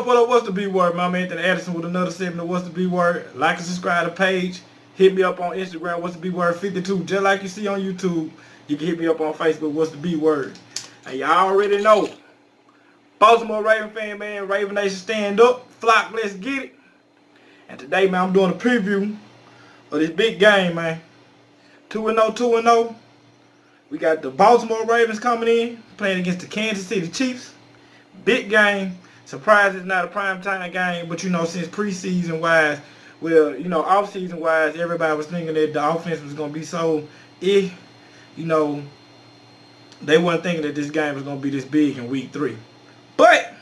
What up, what's the B word? My man Anthony Addison with another segment of What's the B word. Like and subscribe to the page. Hit me up on Instagram, What's the B word 52. Just like you see on YouTube, you can hit me up on Facebook, What's the B word. And y'all already know. Baltimore Raven fan, man. Raven Nation stand up. Flock, let's get it. And today, man, I'm doing a preview of this big game, man. 2-0, 2-0. We got the Baltimore Ravens coming in, playing against the Kansas City Chiefs. Big game. Surprised it's not a primetime game, but you know, since preseason wise, well, you know, off season wise, everybody was thinking that the offense was gonna be so you know, they weren't thinking that this game was gonna be this big in week 3. But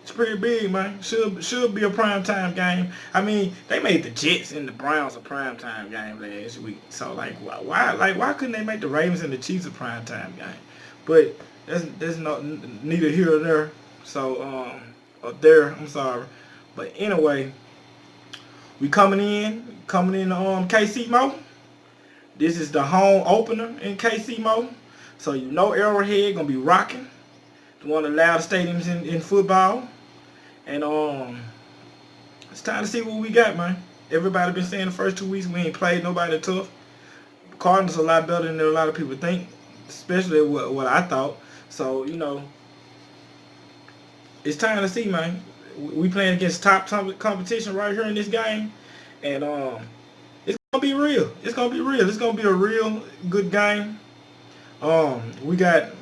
it's pretty big, man. Should be a primetime game. I mean, they made the Jets and the Browns a primetime game last week. So like why couldn't they make the Ravens and the Chiefs a primetime game? But that's not neither here or there. So I'm sorry. But anyway, we coming in KC Mo. This is the home opener in KC Mo. So you know Arrowhead gonna be rocking. It's one of the loudest stadiums in football. And it's time to see what we got, man. Everybody been saying the first 2 weeks we ain't played nobody tough. The Cardinals are a lot better than a lot of people think, especially what I thought. So, you know, it's time to see, man. We playing against top competition right here in this game. And it's gonna be real. It's gonna be real. It's gonna be a real good game. We got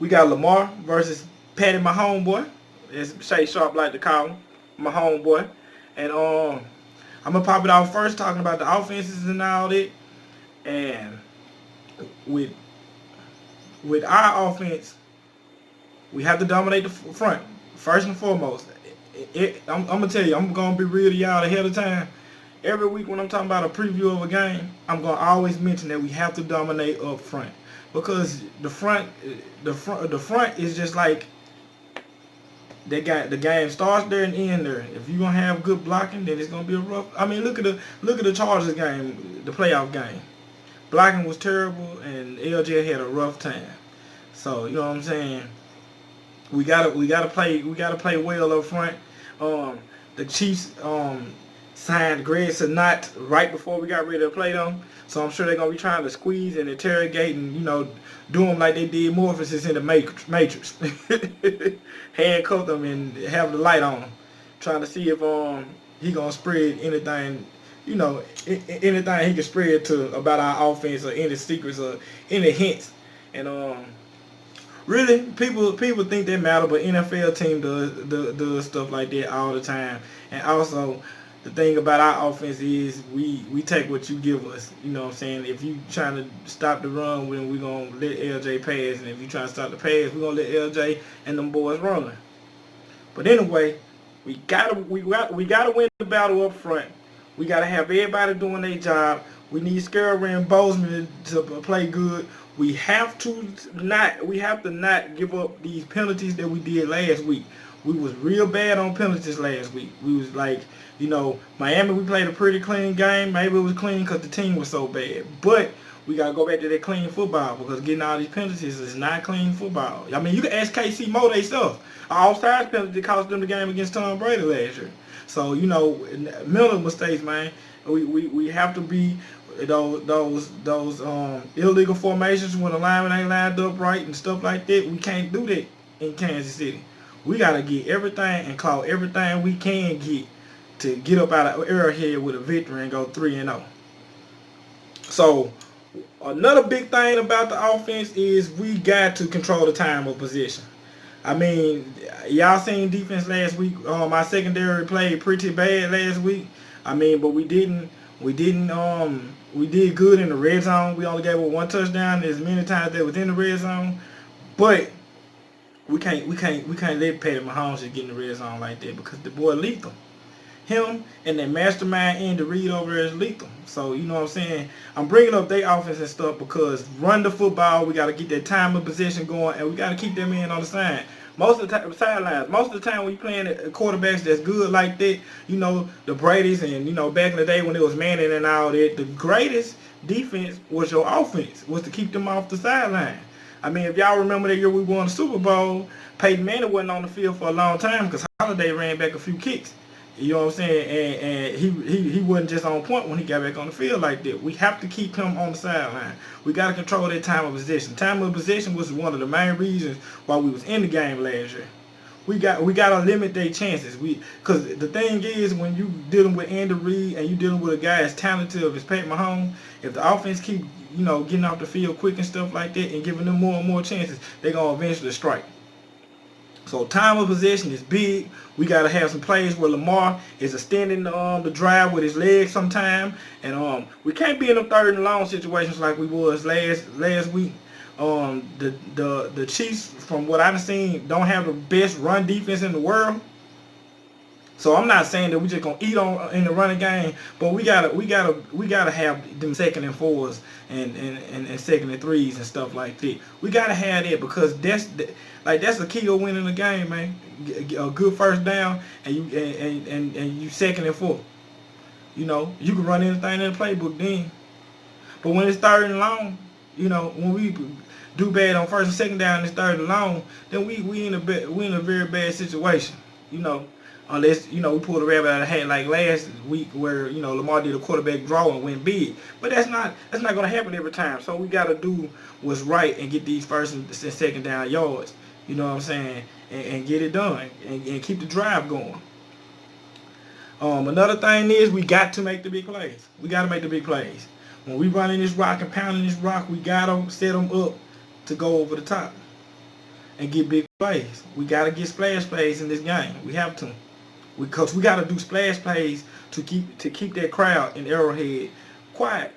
Lamar versus Patty, my homeboy. As Shay Sharp like to call him, my homeboy. And I'm gonna pop it out first, talking about the offenses and all that. And with our offense, we have to dominate the front first and foremost. I'm gonna tell you, I'm gonna be real to y'all ahead of time. Every week when I'm talking about a preview of a game, I'm gonna always mention that we have to dominate up front, because the front is just like the game starts there and ends there. If you gonna have good blocking, then it's gonna be a rough. I mean, look at the Chargers game, the playoff game. Blocking was terrible, and LJ had a rough time. So you know what I'm saying. We gotta play well up front. The Chiefs signed Greg Senat right before we got ready to play them, so I'm sure they're gonna be trying to squeeze and interrogate and, you know, do them like they did Morpheus in the Matrix. Handcuff them and have the light on them, trying to see if he gonna spread anything, you know, anything he can spread to about our offense, or any secrets or any hints. And really, people think they matter, but NFL team does stuff like that all the time. And also, the thing about our offense is we take what you give us. You know what I'm saying? If you trying to stop the run, then we're going to let LJ pass. And if you trying to stop the pass, we're going to let LJ and them boys run. But anyway, we gotta win the battle up front. We got to have everybody doing their job. We need Scary and Bozeman to play good. We have to not give up these penalties that we did last week. We was real bad on penalties last week. We was like, you know, Miami, we played a pretty clean game. Maybe it was clean because the team was so bad. But we got to go back to that clean football, because getting all these penalties is not clean football. I mean, you can ask KC Mo they stuff. All-sides penalty cost them the game against Tom Brady last year. So, you know, mental mistakes, man. We have to be those illegal formations when the lineman ain't lined up right and stuff like that. We can't do that in Kansas City. We got to get everything and claw everything we can get to get up out of Arrowhead with a victory and go 3-0. So another big thing about the offense is we got to control the time of possession. I mean, y'all seen defense last week. My secondary played pretty bad last week. I mean, but we did good in the red zone. We only gave up 1 touchdown as many times that within the red zone. But we can't let Patty Mahomes just get in the red zone like that, because the boy lethal. Him and that mastermind Andy Reid over there is lethal. So, you know what I'm saying? I'm bringing up their offense and stuff because run the football, we got to get that time of possession going, and we got to keep them in on the side. Most of the time, sidelines. Most of the time when you playing quarterbacks that's good like that, you know, the Brady's, and, you know, back in the day when it was Manning and all that, the greatest defense was your offense, was to keep them off the sideline. I mean, if y'all remember that year we won the Super Bowl, Peyton Manning wasn't on the field for a long time because Holiday ran back a few kicks. You know what I'm saying? And he wasn't just on point when he got back on the field like that. We have to keep him on the sideline. We got to control that time of possession. Time of possession was one of the main reasons why we was in the game last year. We got to limit their chances. Because the thing is, when you dealing with Andy Reid and you dealing with a guy as talented as Pat Mahomes, if the offense keep getting off the field quick and stuff like that and giving them more and more chances, they're gonna eventually strike. So time of possession is big. We got to have some plays where Lamar is extending the drive with his legs sometime, and we can't be in them 3rd and long situations like we was last week. The Chiefs, from what I've seen, don't have the best run defense in the world. So I'm not saying that we just gonna eat on in the running game, but we gotta have them 2nd and 4s and 2nd and 3s and stuff like that. We gotta have that because that's the key to winning the game, man. A good first down and you 2nd and 4. You can run anything in the playbook then. But when it's 3rd and long, when we do bad on 1st and 2nd down and it's 3rd and long, then we in a very bad situation. Unless, we pull the rabbit out of the hat like last week where, Lamar did a quarterback draw and went big. But that's not going to happen every time. So we got to do what's right and get these 1st and 2nd down yards, you know what I'm saying, and get it done and keep the drive going. Another thing is we got to make the big plays. We got to make the big plays. When we running this rock and pounding this rock, we got to set them up to go over the top and get big plays. We got to get splash plays in this game. We have to. Because we got to do splash plays to keep that crowd in Arrowhead quiet.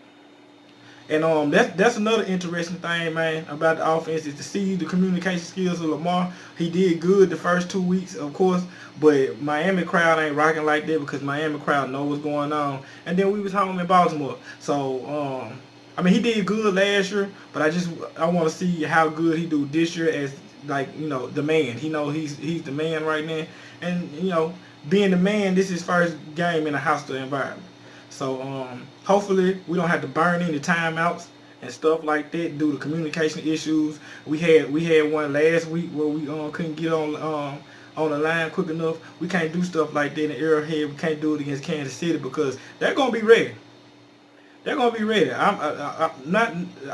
And that's another interesting thing, man, about the offense is to see the communication skills of Lamar. He did good the first 2 weeks, of course, but Miami crowd ain't rocking like that because Miami crowd know what's going on. And then we was home in Baltimore, so I mean he did good last year, but I want to see how good he do this year as the man. He's the man right now, and being the man, this is his first game in a hostile environment. So hopefully we don't have to burn any timeouts and stuff like that due to communication issues. We had one last week where we couldn't get on the line quick enough. We can't do stuff like that in Arrowhead. We can't do it against Kansas City because they're gonna be ready. They're gonna be ready. I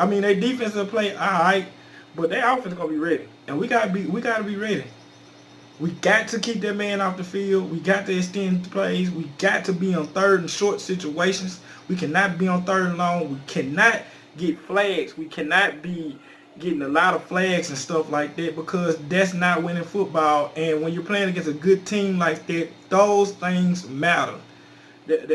mean, their defensive play alright, but their offense gonna be ready, and we gotta be ready. We got to keep that man off the field. We got to extend the plays. We got to be on 3rd and short situations. We cannot be on 3rd and long. We cannot get flags. We cannot be getting a lot of flags and stuff like that because that's not winning football. And when you're playing against a good team like that, those things matter.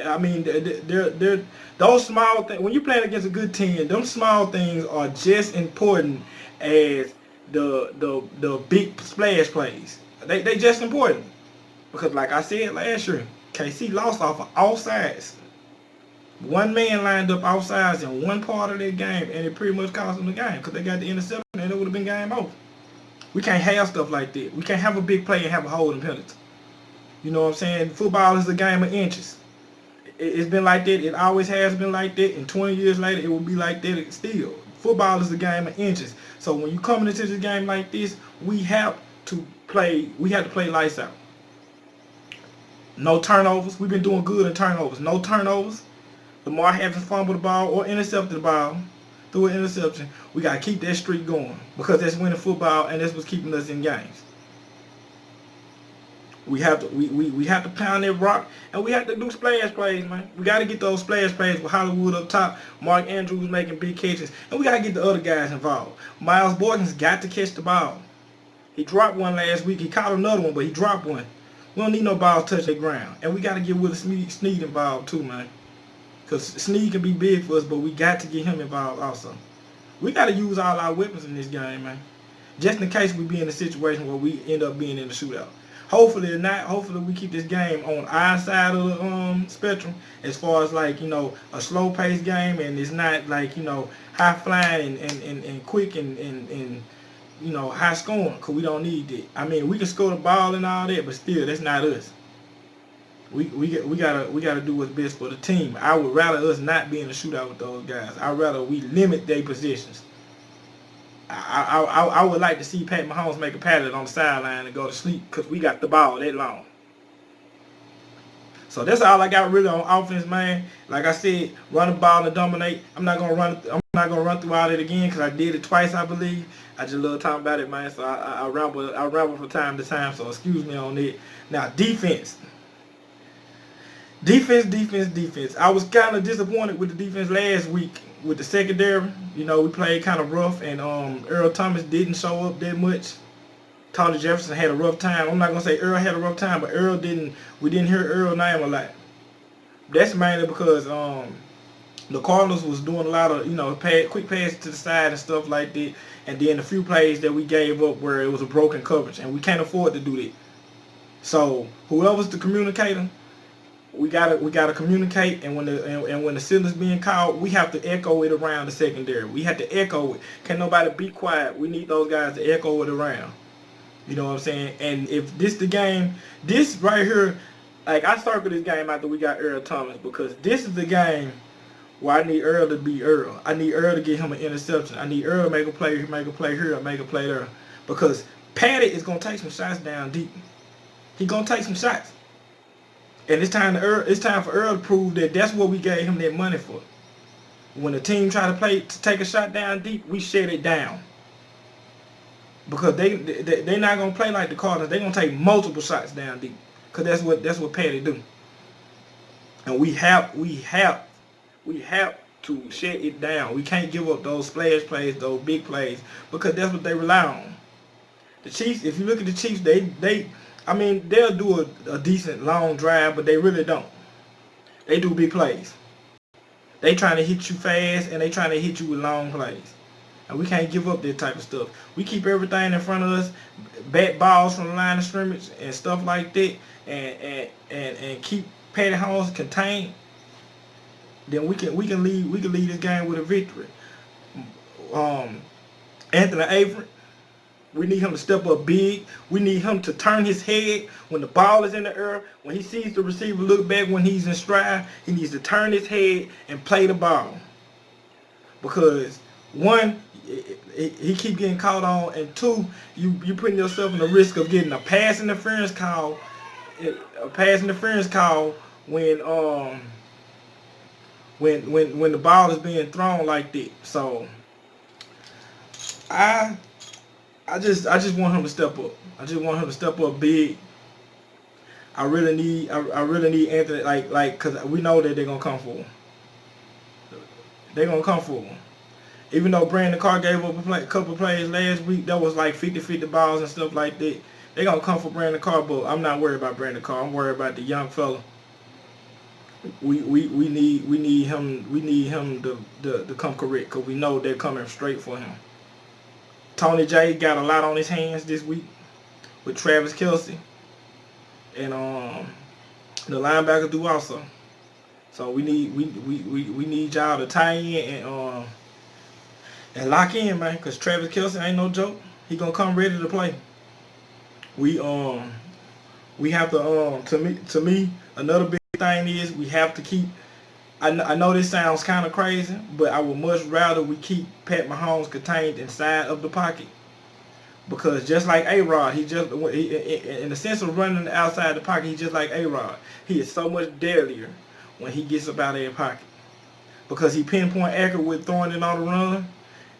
I mean, they're those small things. When you're playing against a good team, them small things are just important as the big splash plays. They just important because, like I said last year, KC lost off of all sides. One man lined up outsides in one part of their game, and it pretty much cost them the game because they got the interception, and it would have been game over. We can't have stuff like that. We can't have a big play and have a holding penalty. You know what I'm saying? Football is a game of inches. It's been like that. It always has been like that. And 20 years later, it will be like that still. Football is a game of inches. So when you coming into this game like this, we have to play lights out. No turnovers. We've been doing good in turnovers. No turnovers. Lamar hasn't fumbled the ball or intercepted the ball through an interception. We got to keep that streak going because that's winning football and that's what's keeping us in games. We have to pound that rock and we have to do splash plays, man. We got to get those splash plays with Hollywood up top, Mark Andrews making big catches, and we got to get the other guys involved. Miles Boykin's got to catch the ball. He dropped one last week. He caught another one, but he dropped one. We don't need no ball touch the ground. And we got to get Willie Snead involved too, man. Because Snead can be big for us, but we got to get him involved also. We got to use all our weapons in this game, man. Just in case we be in a situation where we end up being in the shootout. Hopefully not. Hopefully we keep this game on our side of the spectrum as far as a slow paced game, and it's not high flying and quick and high scoring, because we don't need that. I mean, we can score the ball and all that, but still, that's not us. We gotta do what's best for the team. I would rather us not be in a shootout with those guys. I'd rather we limit their positions. I would like to see Pat Mahomes make a pattern on the sideline and go to sleep because we got the ball that long. So that's all I got really on offense, man. Like I said, run the ball and dominate. I'm not gonna run through all it again because I did it twice, I believe. I just love talking about it, man. So I ramble from time to time. So excuse me on it. Now defense. Defense. I was kind of disappointed with the defense last week with the secondary. You know, we played kind of rough, and Earl Thomas didn't show up that much. Tony Jefferson had a rough time. I'm not gonna say Earl had a rough time, but Earl didn't. We didn't hear Earl's name a lot. That's mainly because the Cardinals was doing a lot of quick passes to the side and stuff like that, and then a few plays that we gave up where it was a broken coverage, and we can't afford to do that. So whoever's the communicator, we gotta communicate, and when the signal's being called, we have to echo it around the secondary. We have to echo it. Can't nobody be quiet. We need those guys to echo it around. You know what I'm saying? And if this the game, this right here, like I circled this game after we got Earl Thomas because this is the game where I need Earl to be Earl. I need Earl to get him an interception. I need Earl to make a play here, make a play there. Because Patty is gonna take some shots down deep. He gonna take some shots. And it's time for Earl to prove that that's what we gave him that money for. When the team try to take a shot down deep, we shut it down. Because they're not gonna play like the Cardinals. They're gonna take multiple shots down deep. Cause that's what Patty do. And we have to shut it down. We can't give up those splash plays, those big plays, because that's what they rely on. The Chiefs, if you look at the Chiefs, they'll do a decent long drive, but they really don't. They do big plays. They trying to hit you fast, and they trying to hit you with long plays. And we can't give up that type of stuff. We keep everything in front of us, bat balls from the line of scrimmage and stuff like that, and keep Patty Mahomes contained. Then we can lead this game with a victory. Anthony Averett, we need him to step up big. We need him to turn his head when the ball is in the air. When he sees the receiver look back when he's in stride, he needs to turn his head and play the ball. Because one, he keep getting caught on, and two, you putting yourself in the risk of getting a pass interference call when the ball is being thrown like that. So I just want him to step up. I just want him to step up big. I really need Anthony like cause we know that they're gonna come for him. They're gonna come for him. Even though Brandon Carr gave up a couple of plays last week, that was like 50-50 balls and stuff like that. They're going to come for Brandon Carr, but I'm not worried about Brandon Carr. I'm worried about the young fella. We need him to come correct because we know they're coming straight for him. Tony J got a lot on his hands this week with Travis Kelce. And the linebacker do also. So we need y'all to tie in and lock in, man, because Travis Kelce ain't no joke. He gonna come ready to play. We have to me another big thing is we have to keep. I know this sounds kind of crazy, but I would much rather we keep Pat Mahomes contained inside of the pocket, because just like A-Rod, he in the sense of running outside the pocket, he's just like A-Rod. He is so much deadlier when he gets up out of that pocket, because he pinpoint accurate with throwing it on the run.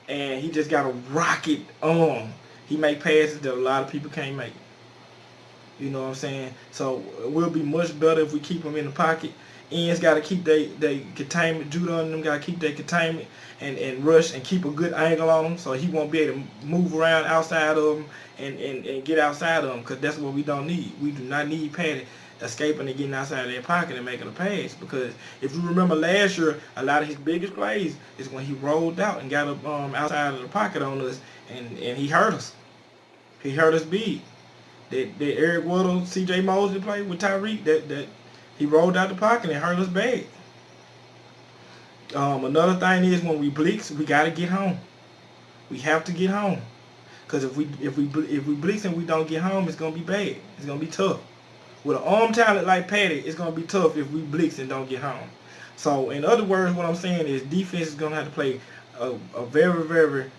And he just got a rocket on. He make passes that a lot of people can't make. You know what I'm saying? So we'll be much better if we keep him in the pocket. Ends got to keep their containment. Judah and them got to keep their containment and rush and keep a good angle on him, so he won't be able to move around outside of him and get outside of him, because that's what we don't need. We do not need Patty escaping and getting outside of their pocket and making a pass, because if you remember last year, a lot of his biggest plays is when he rolled out and got up outside of the pocket on us, and he hurt us. He hurt us big. That Eric Weddle, C.J. Mosley play with Tyreek, that he rolled out the pocket and hurt us bad. Another thing is when we blitz, we got to get home. We have to get home, because if we blitz and we don't get home, it's gonna be bad. It's gonna be tough. With an arm talent like Patty, it's going to be tough if we blitz and don't get home. So, in other words, what I'm saying is defense is going to have to play a very, very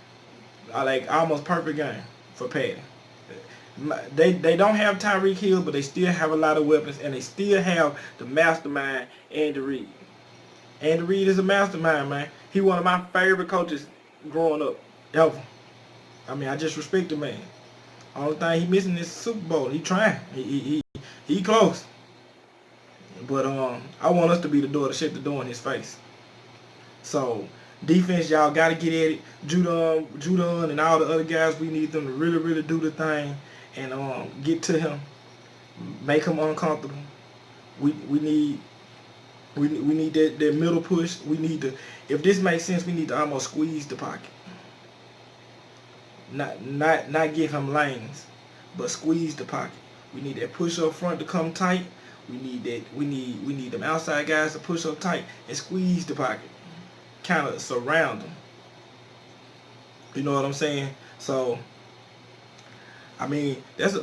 Like almost perfect game for Patty. They don't have Tyreek Hill, but they still have a lot of weapons, and they still have the mastermind Andy Reid. Andy Reid is a mastermind, man. He one of my favorite coaches growing up ever. I mean, I just respect the man. Only thing he missing is Super Bowl. He trying. He close. But I want us to be the door to shut the door in his face. So defense, y'all got to get at it. Judon, and all the other guys, we need them to really, really do the thing and get to him, make him uncomfortable. We need that middle push. We need to, if this makes sense, we need to almost squeeze the pocket. Not give him lanes, but squeeze the pocket. We need that push up front to come tight. We need that. We need them outside guys to push up tight and squeeze the pocket. Kind of surround them. You know what I'm saying? So, I mean, that's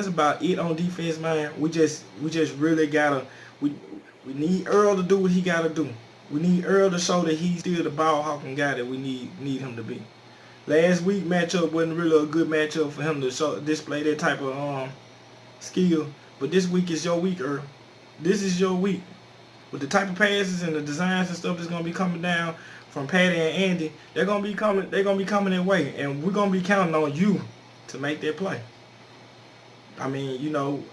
about it on defense, man. We just really gotta we need Earl to do what he gotta do. We need Earl to show that he's still the ball hawking guy that we need him to be. Last week matchup wasn't really a good matchup for him to display that type of skill. But this week is your week, Earl. This is your week. With the type of passes and the designs and stuff that's gonna be coming down from Patty and Andy, they're gonna be coming their way, and we're gonna be counting on you to make that play. I mean, you know,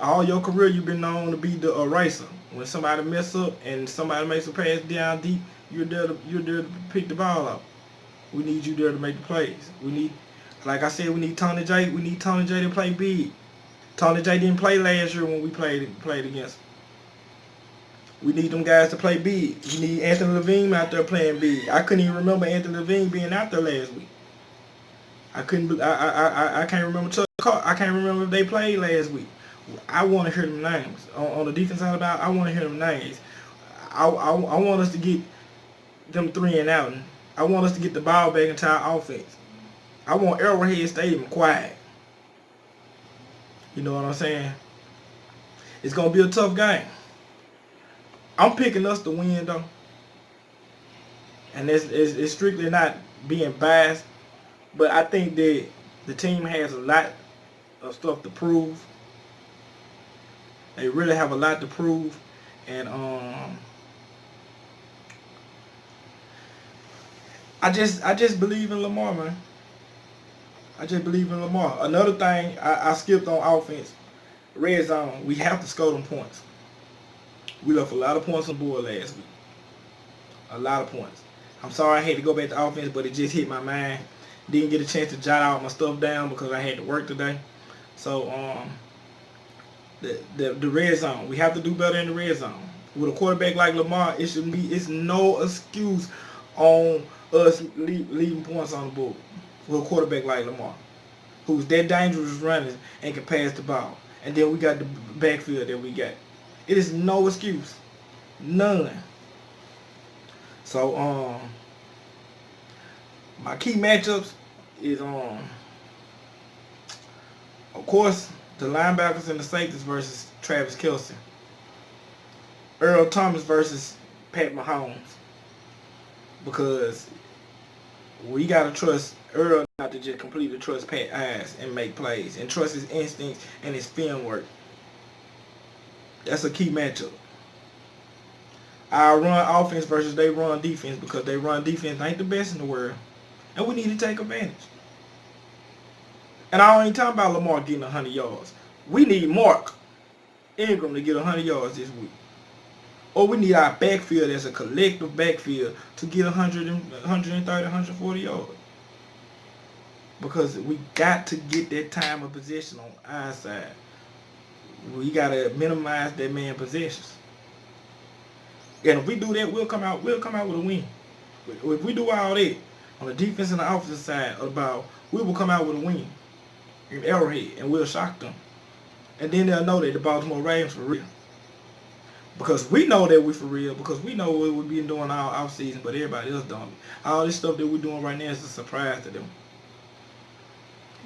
all your career you've been known to be the eraser. When somebody mess up and somebody makes a pass down deep, you're there to pick the ball up. We need you there to make the plays. We need, like I said, we need Tony J. We need Tony J to play big. Tony J didn't play last year when we played against him. We need them guys to play big. You need Anthony Levine out there playing big. I couldn't even remember Anthony Levine being out there last week. I can't remember Chuck. I can't remember if they played last week. I want to hear them names on the defense side. I want to hear them names. I want us to get them 3 and out. I want us to get the ball back into our offense. I want Arrowhead Stadium quiet. You know what I'm saying? It's gonna be a tough game. I'm picking us to win though, and it's strictly not being biased, but I think that the team has a lot of stuff to prove. They really have a lot to prove, and I just believe in Lamar, man. I just believe in Lamar. Another thing I skipped on offense, red zone. We have to score them points. We left a lot of points on the board last week. A lot of points. I'm sorry I had to go back to offense, but it just hit my mind. Didn't get a chance to jot all my stuff down because I had to work today. So the red zone. We have to do better in the red zone. With a quarterback like Lamar, it's no excuse on us leaving points on the board. With a quarterback like Lamar, who's that dangerous running and can pass the ball. And then we got the backfield that we got. It is no excuse. None. So my key matchups is of course the linebackers and the safeties versus Travis Kelce. Earl Thomas versus Pat Mahomes. Because we gotta trust Earl not to just completely trust Pat's eyes and make plays and trust his instincts and his film work. That's a key matchup. Our run offense versus they run defense, because they run defense ain't the best in the world, and we need to take advantage. And I ain't talking about Lamar getting 100 yards. We need Mark Ingram to get 100 yards this week. Or we need our backfield as a collective backfield to get 130, 140 yards. Because we got to get that time of possession on our side. We got to minimize that man possessions. And if we do that, we'll come out with a win. If we do all that on the defense and the offensive side we will come out with a win in Arrowhead, and we'll shock them. And then they'll know that the Baltimore Ravens for real. Because we know that we're for real, because we know what we've been doing all off season, but everybody else don't. All this stuff that we're doing right now is a surprise to them.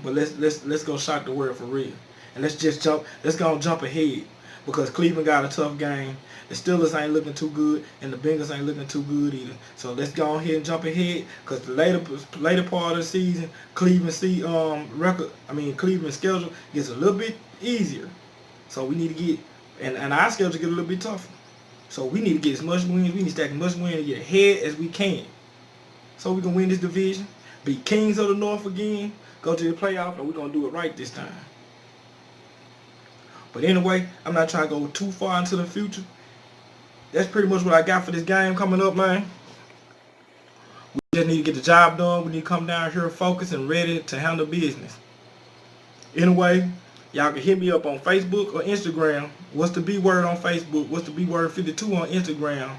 But let's go shock the world for real. And let's go jump ahead. because Cleveland got a tough game. The Steelers ain't looking too good, and the Bengals ain't looking too good either. So let's go ahead and jump ahead, because the later part of the season, Cleveland's schedule gets a little bit easier. So we need to get, and our schedule get a little bit tougher. So we need to get as much wins. We need to stack as much wins and get ahead as we can, so we can win this division, be kings of the North again, go to the playoff, and we're gonna do it right this time. But anyway, I'm not trying to go too far into the future. That's pretty much what I got for this game coming up, man. We just need to get the job done. We need to come down here focused and ready to handle business. Anyway, y'all can hit me up on Facebook or Instagram. What's the B word on Facebook? What's the B word 52 on Instagram?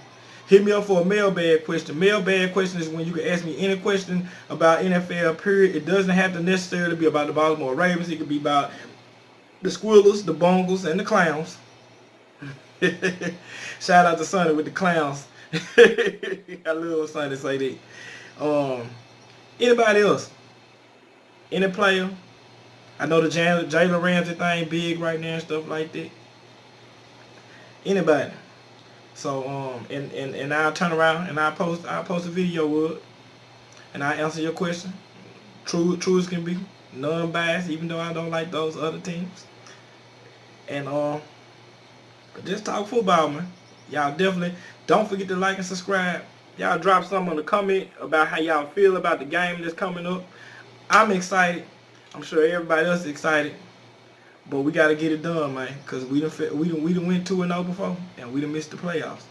Hit me up for a mailbag question. Mailbag question is when you can ask me any question about NFL, period. It doesn't have to necessarily be about the Baltimore Ravens. It could be about the Squillers, the Bungles, and the Clowns. Shout out to Sonny with the Clowns. I love when Sonny say that. Anybody else? Any player? I know the Jalen Ramsey thing big right now and stuff like that. Anybody? So and I'll turn around and I'll post a video with it, and I'll answer your question. True as can be, non-biased, even though I don't like those other teams. And just talk football, man. Y'all definitely don't forget to like and subscribe. Y'all drop something in the comment about how y'all feel about the game that's coming up. I'm excited. I'm sure everybody else is excited. But we gotta get it done, man, cause we done went 2-0 before, and we done missed the playoffs.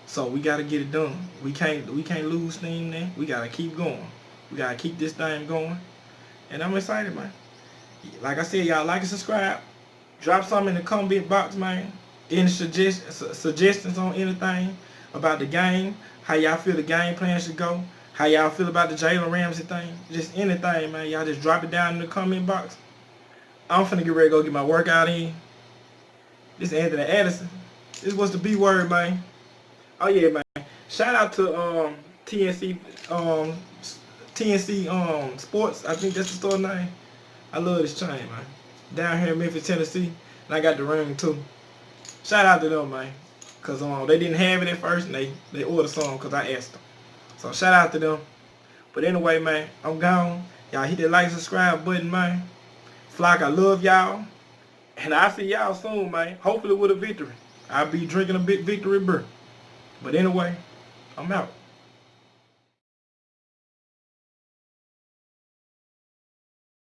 So we gotta get it done. We can't lose steam there. We gotta keep going. We gotta keep this thing going. And I'm excited, man. Like I said, y'all like and subscribe. Drop something in the comment box, man. Any suggestions on anything about the game, how y'all feel the game plan should go, how y'all feel about the Jalen Ramsey thing, just anything, man. Y'all just drop it down in the comment box. I'm finna get ready to go get my workout in. This is Anthony Addison. This was the B word, man. Oh yeah, man. Shout out to TNC Sports. I think that's the store name. I love this chain, man. Down here in Memphis, Tennessee, and I got the ring too. Shout out to them, man, cause they didn't have it at first, and they ordered some cause I asked them. So shout out to them. But anyway, man, I'm gone. Y'all hit that like, subscribe button, man. Flock, I love y'all, and I'll see y'all soon, man. Hopefully with a victory. I'll be drinking a big victory beer. But anyway, I'm out.